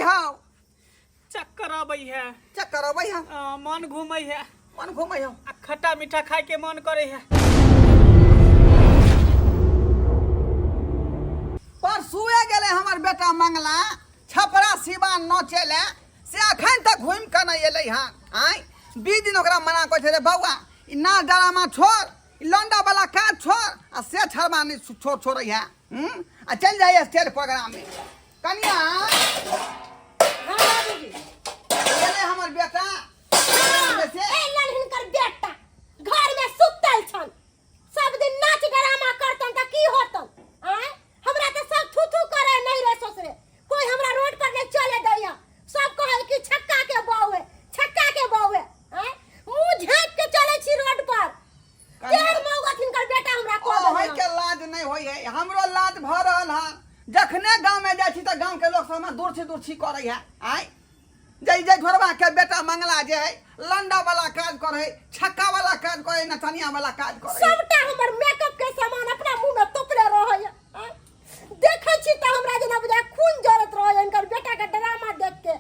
How चक्कर आबै है। चक्कर आबै है मन घूमै है। मन घूमै हो आ खट्टा मीठा खाए के मन करे है। परसुए गेले हमर बेटा मंगला छपरा सिवान नचेले से अखन तक घूम के नहीं एलै हन। आय 20 दिन ओकरा मना कहै छै रे बौआ ई नाच ड्रामा छोड़, ई लौंडा वाला काज छोड़ आ से छरबा नहीं छोड़ है। आ चल जाइए स्टेज प्रोग्राम में। कनिया गेले हमर बेटा बेटा घर में सुतल छन, सब दिन नाच ड्रामा करतन त की होतन? आय हमरा त सब थू थू करे नहीं रे ससुरे, कोई हमरा रोड पर नहीं चले दैया। सब कहल कि छक्का के बहू है, छक्का के बहू है। आय मुंह झाँप के चले छी रोड पर। तेर मौगथिन कर बेटा हमरा को होय के लाज नहीं होय है। हमरो लाज भ रहल हन। जखने गांव में जाइ छी त गांव के लोग सब हमरा दूर छी करे है। आय जय जय घरवा के बेटा मंगला जे है लंडा वाला काज करे, छक्का वाला काज करे, नचनिया वाला काज करे। सबटा हमर मेकअप के सामान अपना मुंह में तोपले रहय। देखै छी त हमरा जना बुझा खून जरत रहय इनकर बेटा के ड्रामा देख के।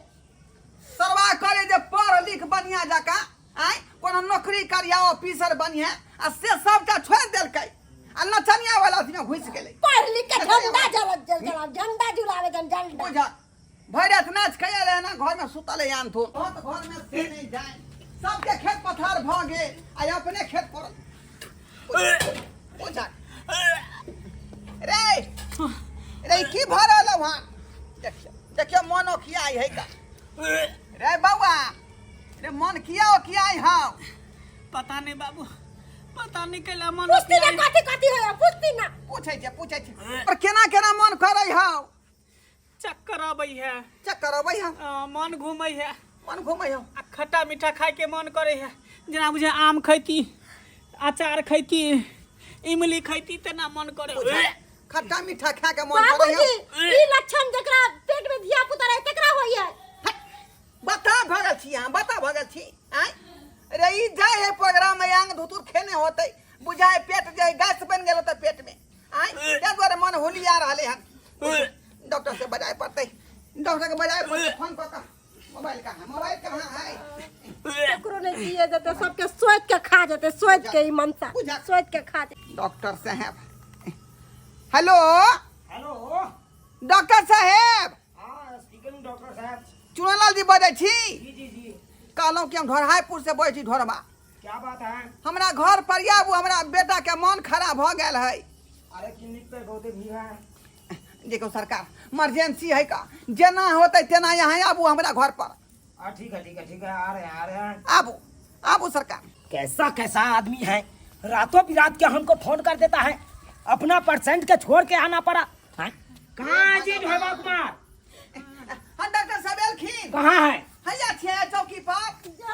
सरवा करे जे पढ़ लिख बढ़िया जका आय कोनो नौकरी करिया ऑफिसर बनिया आ से सबटा छोड़ देलकै आ नचनिया वाला में घुस गेलै। पढ़ लिख के झंडा झंडा झुलावे झंडा बुझा भैरत नाच कया रहे ना घर में सुतल है आन थो घर में से नहीं जाए। सबके खेत पथार भ गेल आ अपने खेत पर बुझा रे रे की भरल वहां देखियो मनो किया है का रे बउआ रे मन किया हां पता नहीं बाबू, पता नहीं कैला मन पूछती ना कथी होया पूछती ना पूछै छै और केना मन करे हां चक्कर आबै है। चक्कर आबै है मन घूमै है। मन घूमै हो आ खट्टा मीठा खाए के मन करे है। जना बुझे आम खैती, अचार खैती, इमली खैती तेना मन करे। खट्टा मीठा खा के मन करे बाबूजी ई लक्षण जकरा पेट में धिया पुता रहे तकरा होइए। बता भगल छी हां बता भगल छी। आय रे ई जाय है प्रोग्राम में आंग धुतुर खेने होतै बुझाए पेट जाय गैस बन गेल होतै पेट में। आय ते द्वारे मन होलिया रहले हन। डॉक्टर से बजाय पड़ते, डॉक्टर के बजाय पड़ते फोन कर मोबाइल कहां है एकरो नहीं दिए जते सबके सोच के खा जते सोच के ई मनसा सोच के खा जते। डॉक्टर साहब हेलो डॉक्टर साहब हां स्पीकिंग डॉक्टर साहब चुनालाल जी बजै छी। जी कहलौं कि हम ढोरहाईपुर से बोलै छी ढोरबा। क्या बात है? हमरा घर पर आबू, हमरा बेटा के मन खराब भ गेल है। अरे क्लिनिक पे बहुत भीड़ है। देखो सरकार इमरजेंसी है का जेना होते तेना यहाँ आबू हमरा घर पर। ठीक है आ रहे हैं। आबू सरकार। कैसा आदमी है, रातों बिरात के हमको फोन कर देता है, अपना परसेंट के छोड़ के आना पड़ा। कहाँ जी ढोबा कुमार? हाँ डॉक्टर साहब एलखिन। कहाँ है? हैया छे चौकी पर।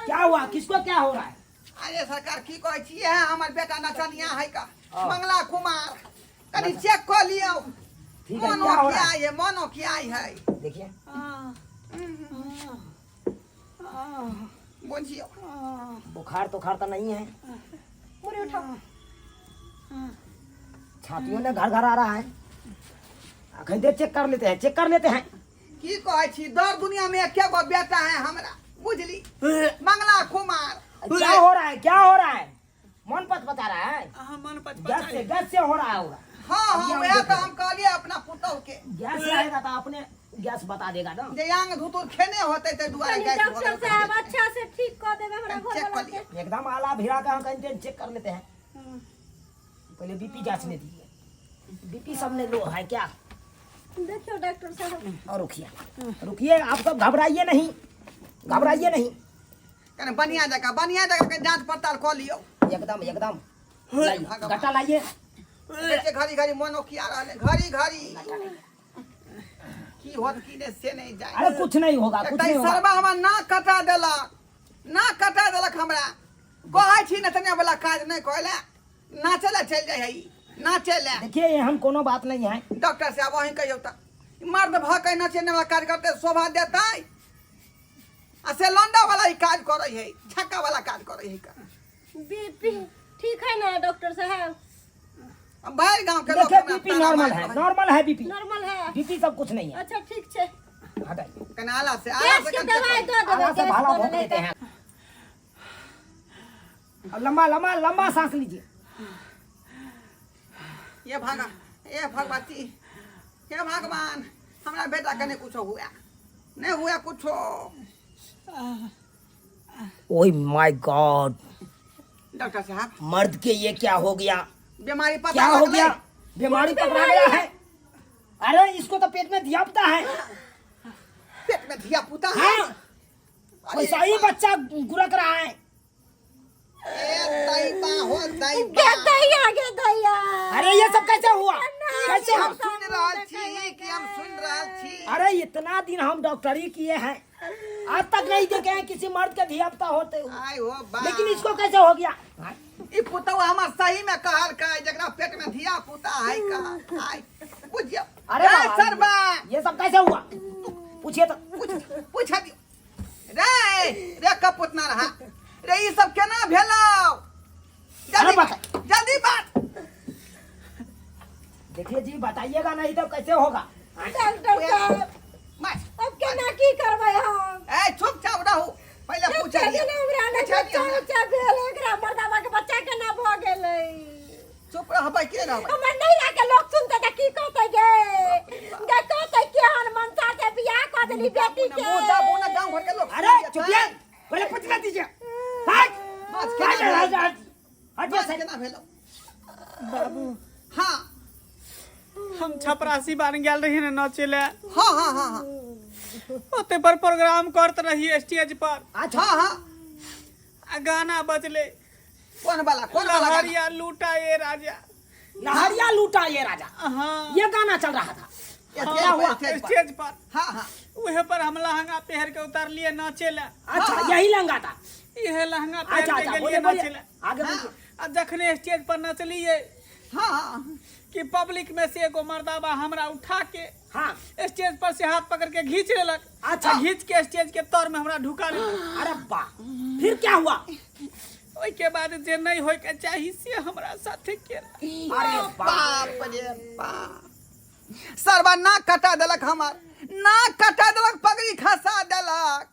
क्या हुआ, किसको क्या हो रहा है? अरे सरकार की कहै छियै हमर बेटा नचनिया है का मंगला कुमार कनी चेक कर लियो। ठीक है, मनो क्या हो क्या रहा है? है मनो क्या है देखिए बोलियो। बुखार तो नहीं है, मुड़ी उठाओ। छातियों में घर आ रहा है। खरीदे चेक कर लेते हैं। की कहै छी दर दुनिया में एके गो बेटा है हमरा बुझली मंगला कुमार। क्या हो रहा है? मन पत बता रहा है, मन पच गैस से हो रहा होगा। हाँ वह तो हम कहलिए अपना पुतौ के गैस रहेगा तो अपने गैस बता देगा ना। जे आंग धुतुर खेने होते ते दुआरे गैस डॉक्टर साहब अच्छा से ठीक कर देबे हमरा घर चेक कर वाला के। लियो। एकदम आला भिड़ा का हम कहीं चेक कर लेते हैं। पहले बीपी जांचने दीजिए। बीपी सबने लो है क्या? देखियो डॉक्टर साहब और रुकिए आप सब घबराइए नहीं। कने बढ़िया जगह के जांच पड़ताल कर लियो। एकदम गट्टा लाइए। जैसे घड़ी मनो किया रहले घड़ी की होत की ने से नहीं जाए। अरे कुछ नहीं होगा। सरबा हमरा ना कटा देलक हमरा कहै छी नचनिया वाला काज नहीं कहले नाचले चल जाय है नाचले। देखिए ये हम कोनो बात नहीं है। डॉक्टर साहब वहीं कहियो त मर्द भ के नचने वाला काज करते शोभा देतै आ से लंडा वाला ही काज करे है छक्का वाला काज करे है का। बीपी ठीक है ना डॉक्टर साहब? बाहर गांव के लोग देखिए बीपी नॉर्मल है बीपी नॉर्मल है। बीपी सब कुछ नहीं है। अच्छा ठीक है। हटाइए। कनाला से आला गैस से की कन दवाई दो दो आला से गैस भाला बोल भोंक रहे देते थे। हैं। अब लंबा लंबा लंबा सांस लीजिए। ये भागा, ये भगवती, हे भगवान, हमारा बेटा कने कुछ हुआ नहीं हुआ कुछ। ओह माय गॉड, डॉक्टर साहब मर्द के ये क्या हो गया? बीमारी पता क्या हो लग गया? गई। बीमारी पकड़ा गया है। अरे इसको तो पेट में धियापुता है। पेट में धिया पुता है। हाँ, वैसा ही बच्चा गुरक रहा है। ए दैबा हो गे दैबा। दैया गे दैया। अरे ये सब कैसे हुआ? कैसे हम हम? सुन रहल छी कि हम सुन रहल छी। अरे इतना दिन हम डॉक्टरी किए हैं, आज तक नहीं देखे हैं किसी मर्द के धियापुता होते हुए। आय हो बा। लेकिन इसको कैसे हो गया? ई पुतवा हमर सही में कहल का जकरा पेट में धिया पुता है का। आय बुझियो। अरे ए बाबा, सरबा ये सब कैसे हुआ? पूछिए तो। पूछ दियो। रे कपूत ना रहा। रे ई सब केना भेलौ? अरे जल्दी बता। जल्दी बात। देखिए जी, बताइएगा नहीं तो कैसे होगा? डॉक्टर साहब मैं अब केना की करबै हम? ए चुपचाप रहू। पहले पूछ लिया। बच्चा भेल एकरा मर्दावा के बच्चा केना भ गेलै? चुप रहबै के रहबै। हमर नैरा के लोग सुनते त की कहते गे कहते केहन मनसा के बियाह क देली बेटी के। मुदा बोना गांव भर के लोग। अरे चुपिए, पहले पूछना दीजिए। हट! बस क्या केना कर भेलौ? रहा है? हट बस से। केना भेलौ? बाबू हाँ हम छपरासी बन गेल रही न नाचे ले। हाँ हाँ हाँ हाँ ओते पर प्रोग्राम करत रही स्टेज पर। अच्छा, हाँ हाँ। आ गाना बजले, कौन वाला गाना? लहरिया लूटा ये राजा। लहरिया लूटा ये राजा, हाँ ये गाना चल रहा था। ये हाँ, क्या हुआ? स्टेज पर हाँ हाँ उहे पर हम लहंगा पहन के उतार लिए नाचे ले। अच्छा, हाँ। यही लंगा था। इहे लहंगा अच्छा पहन के अच्छा, गेलिए बोलिए नाचे बोलिए, ले। आगे हाँ। बोलिए। आ जखने स्टेज पर नचलिए हाँ हाँ कि पब्लिक में से एगो मर्दाबा हमरा उठा के हाँ, स्टेज पर से हाथ पकड़ के खींच लेलक। अच्छा। आ घींच के स्टेज के तर में हमरा ढुका लेलक। अरे वाह, फिर क्या हुआ? ओई के बाद जे नहीं होय के चाही से हमरा साथे केला। अरे वाह, बाप रे बाप। सरवा नाक कटा देलक हमर, नाक कटा देलक, पगड़ी खसा देलक।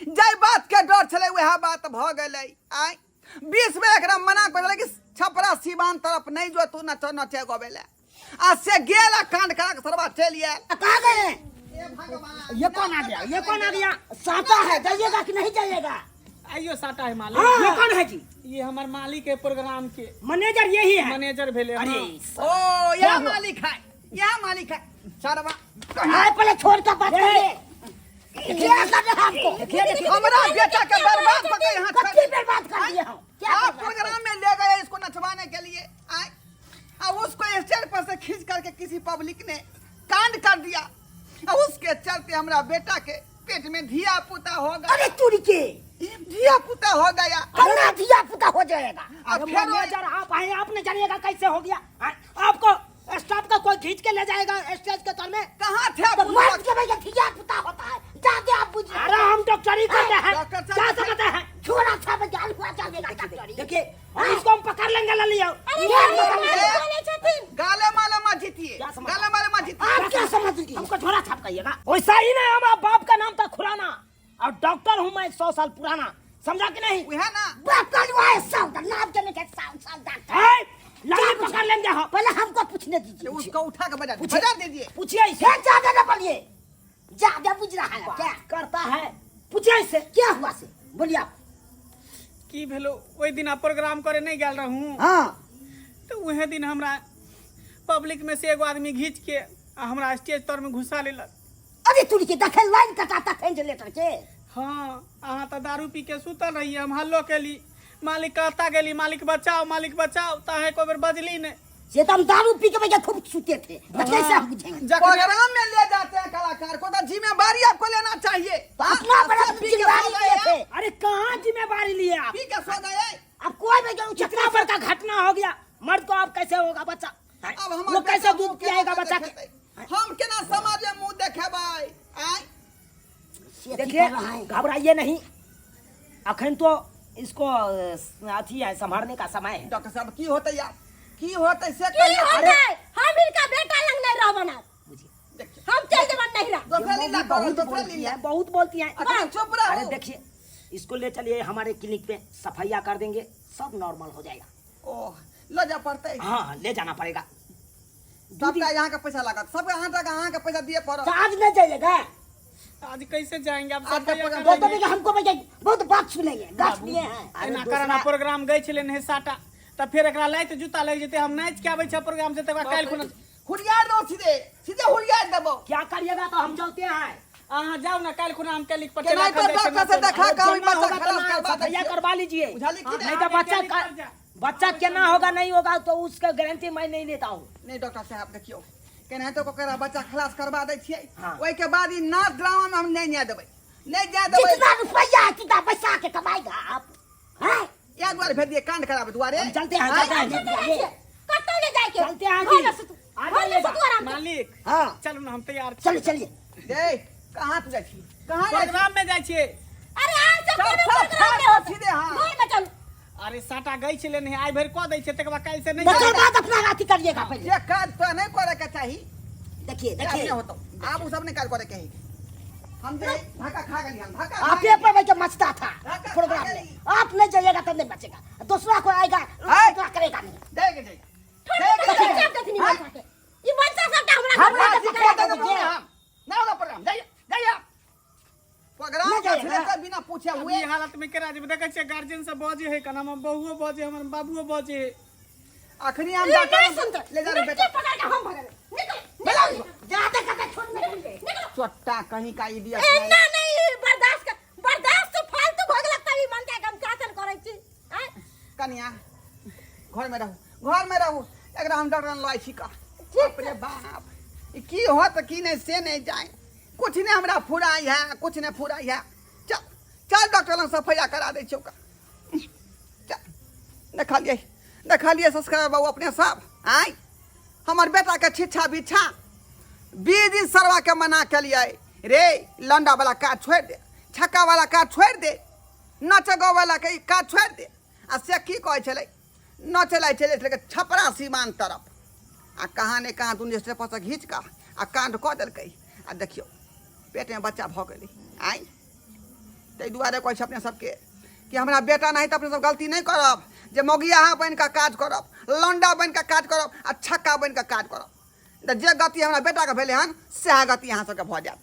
जय बात के डर छले वह बात भ गेलै। आय 20 बेर एकरा मना कर देलक कि छपरा सिवान तरफ नहीं जो तू नचे गबेले। आ से गेला कांड करा के सरवा चल आयल। कहाँ गए? ए भगवान, ये कौन आ गया? ये कौन आ गया? साटा है, जाइएगा कि नहीं जाइएगा? आइयो साटा है मालिक। हाँ, ये कौन है जी? ये हमार मालिक है प्रोग्राम के, मैनेजर यही है। मैनेजर भेले। अरे हाँ। ओ क्या यह हुआ? मालिक है, यह मालिक है। सरवा हाँ, पहले छोड़ कर बात करिए। क्या कर रहे हैं आपको? देखिए, हमरा बेटा के बर्बाद करके यहाँ खड़े। कच्ची बर्बाद कर दिए हम। क्या आप कर रहे हैं? प्रोग्राम में ले गए इसको नचवाने के लिए। आए और उसको स्टेज पर से खींच करके किसी पब्लिक ने कांड कर दिया। और उसके चलते हमारा बेटा के पेट में धिया पुता हो गया। अरे तुरी के, धिया पुता हो गया। कौन धिया पुता हो जाएगा? अब अरे फिर मैनेजर आप आए, आपने जानिएगा कैसे हो गया? हाँ, आपको स्टाफ का कोई खींच के ले जाएगा स्टेज के तर में? कहाँ थे आप? तो मर्द के भैया धिया पुता होता है, जाके आप बुझिए। अरे हम डॉक्टरी करते हैं, डॉक्टर साहब, क्या समझते हैं? छोड़ा था ज्ञान हुआ जानेगा डॉक्टरी। देखिए, इसको हम पकड़ लेंगे, ले लिया। गाले माले मत जीतिए, क्या समझ? गाले माले मत जीतिए। आप क्या समझती? हमको झोरा छाप कहिएगा। वैसा ही नहीं, हमारा बाप का नाम था खुराना और डॉक्टर हूँ मैं 100 साल पुराना, समझा कि नहीं? वह ना लड़ाई पकड़ लेंगे हम। पहले हमको पूछने दीजिए। उसको उठा के बजा पूछिए। बजा दीजिए। पूछिए इसे। ज्यादा न बोलिए, ज्यादा बुझ रहा है क्या करता है? पूछिए इससे क्या हुआ से, बोलिए आप। की भेलो ओई दिन प्रोग्राम करे नहीं गेल रहूं। हाँ, तो वहे दिन हमरा पब्लिक में से एगो आदमी घींच के आ हमरा स्टेज तर में घुसा लेलक। अरे तुरी के देखे लाइन कटाता वेंटिलेटर के। हाँ, अहाँ तो दारू पी के सुतल रही, हम हल्लो केली, मालिक कहता गेली मालिक बचाओ, ताहे को बेर बजली ने। ये तो हम दारू पी के वजह खूब सूते थे, कैसे हम बुझेंगे? प्रोग्राम में ले जाते हैं कलाकार को तो जिम्मेवारी आपको लेना चाहिए। अपना बड़ा सब पी के जिम्मेदारी सो लिए गए। थे। अरे कहाँ जिम्मेवारी लिए आप? पी के सो गए। अब कोई भी कितना बड़ा घटना हो गया, मर्द को आप कैसे होगा बच्चा? अब हम वो कैसे दूध पिलाएगा बच्चा के? हम केना समाज में मुंह देखे भाई? आय देखिए, घबराइए नहीं, अखन तो इसको अथी है, संभालने का समय है। डॉक्टर साहब की होते यार, की होते से की कहिए। होते? हम इनका बेटा लंग नहीं रह बना, देखिए हम चल जवन नहीं रहा। दूसरा लीला बहुत तो बोलती है, बहुत बोलती है। अच्छा, चुप रहो। अरे देखिए, इसको ले चलिए हमारे क्लिनिक पे, सफाइया कर देंगे, सब नॉर्मल हो जाएगा। ओह लो जा पड़ते हाँ, ले जाना पड़ेगा। सबका यहाँ का पैसा लगा, सबका यहाँ का पैसा दिए पड़ो। तो आज नहीं जाइएगा, आज कैसे जाएंगे आप? आज सब का भैया प्रोग्राम कर बोल लेंगे। तो हमको बजाइए, बहुत बात सुनेंगे, गाछ लिए हैं। एना कराना प्रोग्राम गई छले ने साटा त फिर एकरा लाइत जूता लग जेते। हम नाच के आबै छ प्रोग्राम से तक काल खुना हुलियार दो सीधे सीधे हुलियार देबो। क्या करिएगा तो हम चलते हैं। अहाँ जाओ ना काल खुना हम क्लिनिक पर केना तो डॉक्टर से देखा का जलना बच्चा होगा तो खराब ना, करवा सफाइया करवा लीजिए, बुझाली कि नहीं तो बच्चा केना होगा नहीं होगा तो उसका गारंटी मैं नहीं लेता हूँ। नहीं डॉक्टर साहब देखियो केनाहितो को करा बच्चा खलास करवा दै छियै। हाँ। ओइ के बाद ई नाच ड्रामा में हम नहीं जा देबै, नहीं जा देबै। कितना रुपया कितना पैसा के कमाएगा आप? हैं? एक बार भेज दिए कांड खराब दुआरे। हम चलते हैं, हाँ? चलते हैं। कतौ नहीं जाए के चलते हैं घर जी। में सुतू, आ घर में जाइएगा। सुतू आराम से। मालिक हाँ, चलू ना हम तैयार छी। चलिए चलिए। दे कहां तू जाइ छी? कहां जाइ छी? प्रोग्राम में जाइ छियै। अरे आज से चल, कोनो चल, प्रोग्राम चल, नहीं होता। सीधे हाँ। घर में चल। अरे साटा गई छले नहीं, आई भर क दै छै तक बाद काल से नहीं तकर जाएगा। बाद अपना अथी करिएगा पहले। जे काज तो नहीं करे के चाही देखिए देखिए देखिए, होतो आप उ सब नहीं काज करे के ही। हम दे धक्का खा गेली, हम धक्का खा आप गेली। पे बैठ मचता था धक्का प्रोग्राम खा में, गई। आप नहीं जाइएगा तो नहीं बचेगा, दूसरा कोई आएगा है? दूसरा करेगा नहीं। दे के दे थोड़ी दे के चाप देती नहीं हाँ? बचा के। ई बच्चा सबटा हमरा हम घर में आज से सिखा करा देंगे। दे। ना होगा प्रोग्राम जाइए जाइए प्रोग्राम नहीं का जाइएगा। सिलेक्टर बिना पूछे अब हुए। ई हालत में केरा जब देखे छियै गार्जियन सब बाजे है कना हम बहुओ बाजे हमर बाबूओ बाजे है। अखनी हम ये नहीं डॉक्टर सुनते। ले जा रे बेटा। मिट्टी पकड़ के हम भगल। निकल, निकल। जाते करते छोड़ नहीं निकल। चोट्टा कहीं का इडियट एना नहीं बर्दाश्त से फालतू भगल तभी मन के हम शासन करै छी। हैं? कनिया घर में रहू एकरा हम डॉक्टर लय छी का। बाप रे बाप ई की होत की नहीं से नहीं जाए, कुछ नहीं हमरा फुराई है, कुछ नहीं फुराई है। चल चल डॉक्टर लंग सफाइया करा दे चौका। चल देखा लिए सब्सक्राइबर बाबू अपने सब आई हमर बेटा के छिछा बिछा 20 दिन सरवा के मना के लिए रे लंडा वाला काज छोड़ दे, छक्का वाला काज छोड़ दे, नचगो वाला के काज छोड़ दे। आ से की कहे छले नचलाई चले छले छपरा सीमान तरफ आ कहाँ ने कहाँ दुनिया से पास घींच का आ कांड कऽ देलकै। आ देखियो पेट में बच्चा भऽ गेलै। आई ताहि दुआरे कहै छै अपने सबके कि हमरा बेटा नहीं तो अपने सब गलती नहीं करब जे मौगिया बन का काज करब, लंडा बन का काज करब आ छक्का बन का काज करब। तऽ जे गति हमरा बेटा के भेलै हन सएह गति अहाँ सबके भऽ जायत।